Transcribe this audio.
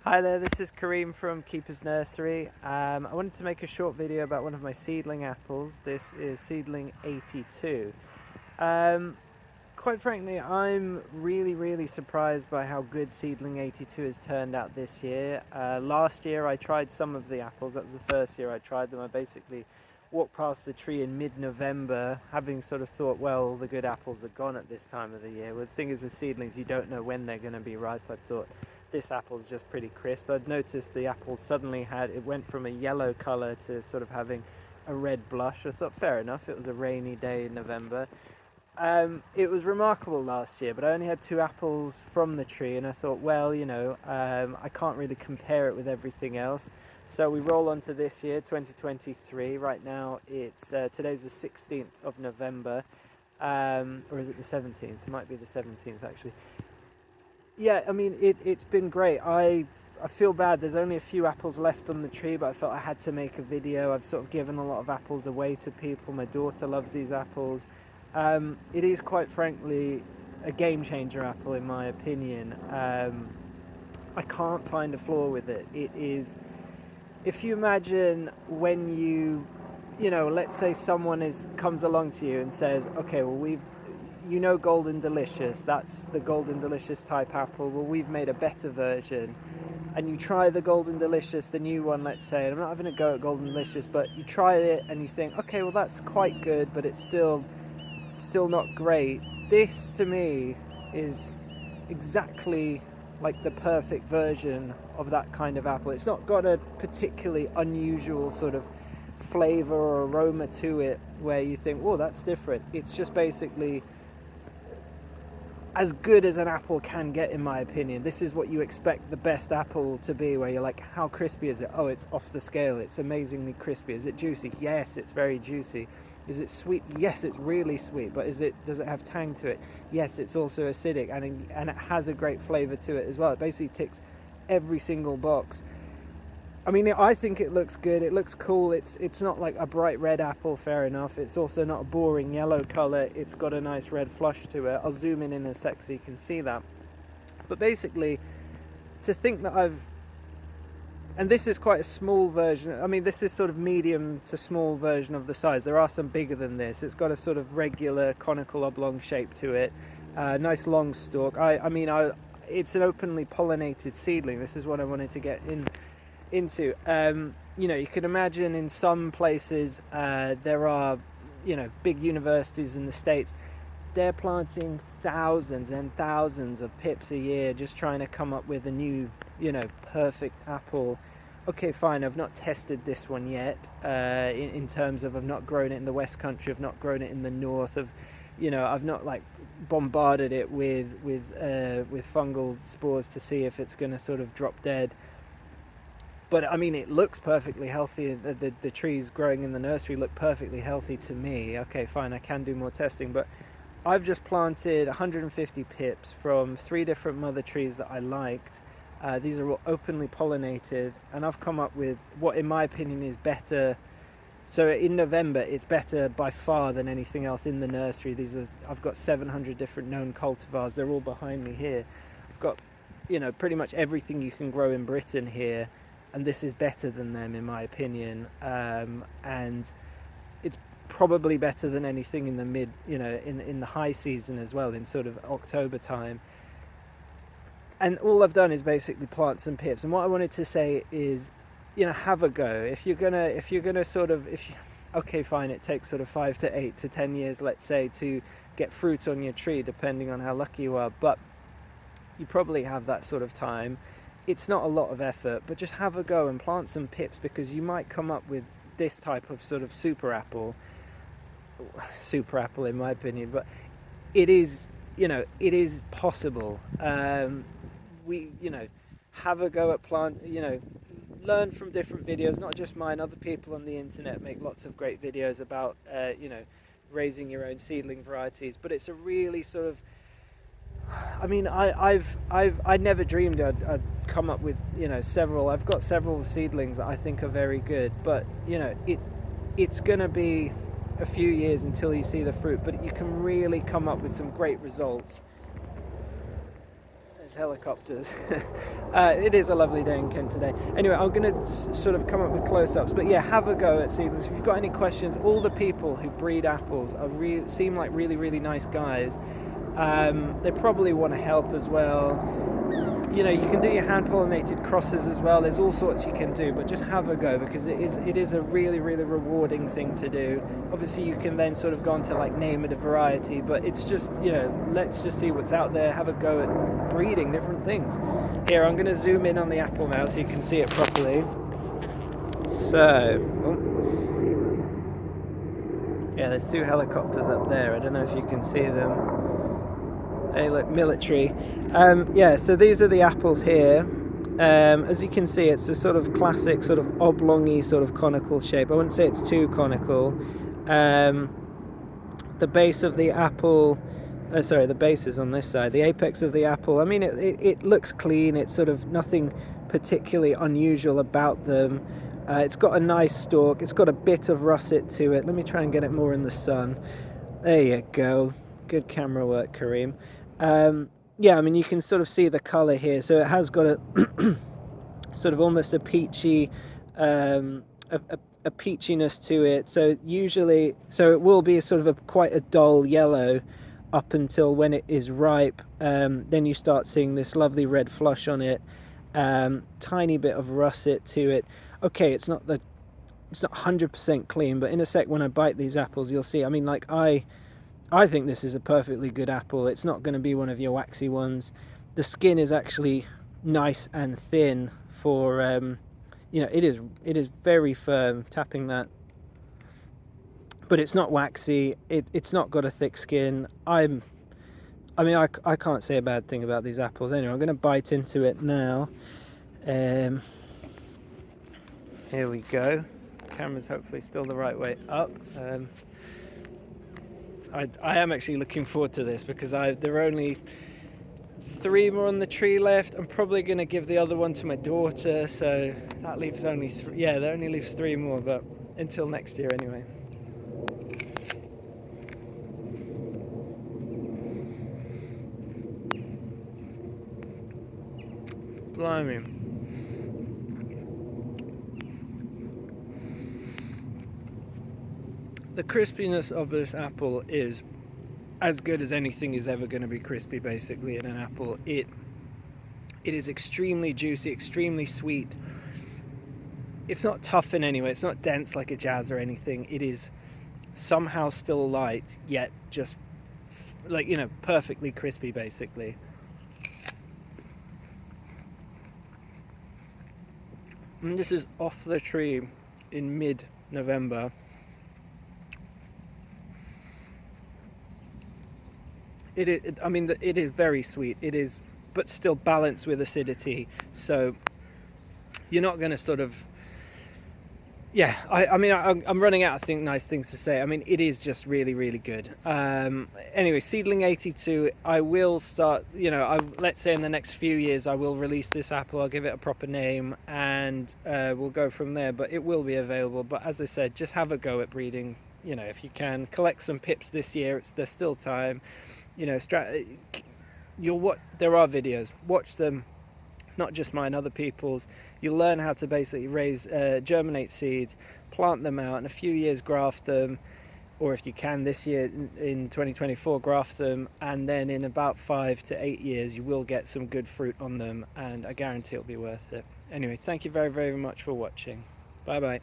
Hi there, this is Kareem from Keeper's Nursery. I wanted to make a short video about one of my seedling apples. This is seedling 82. Um, Quite frankly, I'm really surprised by how good seedling 82 has turned out this year. Last year I tried some of the apples. That was the first year I tried them. I basically walked past the tree in mid-November, having sort of thought, well, the good apples are gone at this time of the year. Well, the thing is with seedlings, you don't know when they're going to be ripe. I thought this apple's just pretty crisp. I'd noticed the apple suddenly it went from a yellow color to sort of having a red blush. I thought, fair enough, it was a rainy day in November. It was remarkable last year, but I only had 2 apples from the tree, and I thought, well, I can't really compare it with everything else. So we roll on to this year, 2023. Right now, today's the 16th of November, or is it the 17th? It might be the 17th, actually. Yeah, I mean, it's been great. I feel bad. There's only a few apples left on the tree, but I felt I had to make a video. I've sort of given a lot of apples away to people. My daughter loves these apples. It is quite frankly a game changer apple in my opinion. I can't find a flaw with it. It is, if you imagine when let's say someone comes along to you and says, okay, well Golden Delicious, that's the Golden Delicious type apple. Well, we've made a better version. And you try the Golden Delicious, the new one, let's say, and I'm not having a go at Golden Delicious, but you try it and you think, okay, well that's quite good, but it's still not great. This to me is exactly like the perfect version of that kind of apple. It's not got a particularly unusual sort of flavor or aroma to it where you think, whoa, that's different. It's just basically as good as an apple can get, in my opinion. This is what you expect the best apple to be, where you're like, how crispy is it? Oh, it's off the scale. It's amazingly crispy. Is it juicy? Yes, it's very juicy. Is it sweet? Yes, it's really sweet. But does it have tang to it? Yes, it's also acidic, and it has a great flavor to it as well. It basically ticks every single box. I mean, I think it looks good. It looks cool. It's not like a bright red apple, fair enough. It's also not a boring yellow color. It's got a nice red flush to it. I'll zoom in a sec so you can see that. But basically, to think that and this is quite a small version. I mean, this is sort of medium to small version of the size. There are some bigger than this. It's got a sort of regular conical oblong shape to it. Nice long stalk. It's an openly pollinated seedling. This is what I wanted to get into. You can imagine in some places there are, big universities in the States. They're planting thousands and thousands of pips a year just trying to come up with a new, perfect apple. Okay, fine, I've not tested this one yet in terms of I've not grown it in the West Country, I've not grown it in the North, I've not like bombarded it with fungal spores to see if it's going to sort of drop dead. But I mean, it looks perfectly healthy. The trees growing in the nursery look perfectly healthy to me. Okay, fine, I can do more testing, but I've just planted 150 pips from 3 different mother trees that I liked. These are all openly pollinated, and I've come up with what, in my opinion, is better. So in November, it's better by far than anything else in the nursery. I've got 700 different known cultivars. They're all behind me here. I've got, pretty much everything you can grow in Britain here, and this is better than them, in my opinion. And it's probably better than anything in the in the high season as well, in sort of October time. And all I've done is basically plant some pips. And what I wanted to say is, have a go. If you're gonna sort of, okay, fine, it takes sort of 5 to 8 to 10 years, let's say, to get fruit on your tree, depending on how lucky you are. But you probably have that sort of time. It's not a lot of effort, but just have a go and plant some pips, because you might come up with this type of sort of super apple in my opinion. But it is possible. Have a go at learn from different videos, not just mine. Other people on the internet make lots of great videos about raising your own seedling varieties, but it's a really sort of, I mean, I never dreamed I'd come up with several. I've got several seedlings that I think are very good, but it's gonna be a few years until you see the fruit, but you can really come up with some great results. It's helicopters. It is a lovely day in Kent today. Anyway, I'm going to sort of come up with close-ups, but yeah, have a go at seedlings. If you've got any questions, all the people who breed apples seem like really, really nice guys. They probably want to help as well. You know, you can do your hand-pollinated crosses as well. There's all sorts you can do, but just have a go, because it is a really, really rewarding thing to do. Obviously, you can then sort of go on to like name it a variety, but it's just, you know, let's just see what's out there. Have a go at breeding different things. Here, I'm going to zoom in on the apple now so you can see it properly. So, yeah, there's two helicopters up there. I don't know if you can see them. They look military. Yeah, so these are the apples here. As you can see, it's a sort of classic sort of oblongy sort of conical shape. I wouldn't say it's too conical. The base of the apple, sorry, the base is on this side. The apex of the apple, I mean, it looks clean. It's sort of nothing particularly unusual about them. It's got a nice stalk. It's got a bit of russet to it. Let me try and get it more in the sun. There you go. Good camera work, Kareem. Yeah, I mean, you can sort of see the colour here. So it has got a sort of almost a peachy, a peachiness to it. So usually, so it will be sort of quite a dull yellow up until when it is ripe. Then you start seeing this lovely red flush on it. Tiny bit of russet to it. Okay, it's not 100% clean, but in a sec when I bite these apples, you'll see. I mean, like I think this is a perfectly good apple. It's not going to be one of your waxy ones. The skin is actually nice and thin for, you know, it is very firm, tapping that. But it's not waxy. It's not got a thick skin. I mean, I can't say a bad thing about these apples. Anyway, I'm going to bite into it now. Here we go. Camera's hopefully still the right way up. I am actually looking forward to this, because there are only 3 more on the tree left. I'm probably going to give the other one to my daughter, so that leaves only 3. Yeah, that only leaves 3 more, but until next year anyway. Blimey. The crispiness of this apple is as good as anything is ever going to be crispy, basically, in an apple. It is extremely juicy, extremely sweet. It's not tough in any way. It's not dense like a jazz or anything. It is somehow still light, yet just like, you know, perfectly crispy, basically. And this is off the tree in mid-November. I mean, it is very sweet. It is, but still balanced with acidity. So you're not going to sort of, yeah. I mean, I'm running out of nice things to say. I mean, it is just really, really good. Anyway, seedling 82. I will start. You know, let's say in the next few years, I will release this apple. I'll give it a proper name, and we'll go from there. But it will be available. But as I said, just have a go at breeding. You know, if you can collect some pips this year, there's still time. You know, there are videos. Watch them, not just mine, other people's. You'll learn how to basically germinate seeds, plant them out, in a few years graft them, or if you can this year in 2024 graft them, and then in about 5 to 8 years you will get some good fruit on them, and I guarantee it'll be worth it. Anyway, thank you very, very much for watching. Bye bye.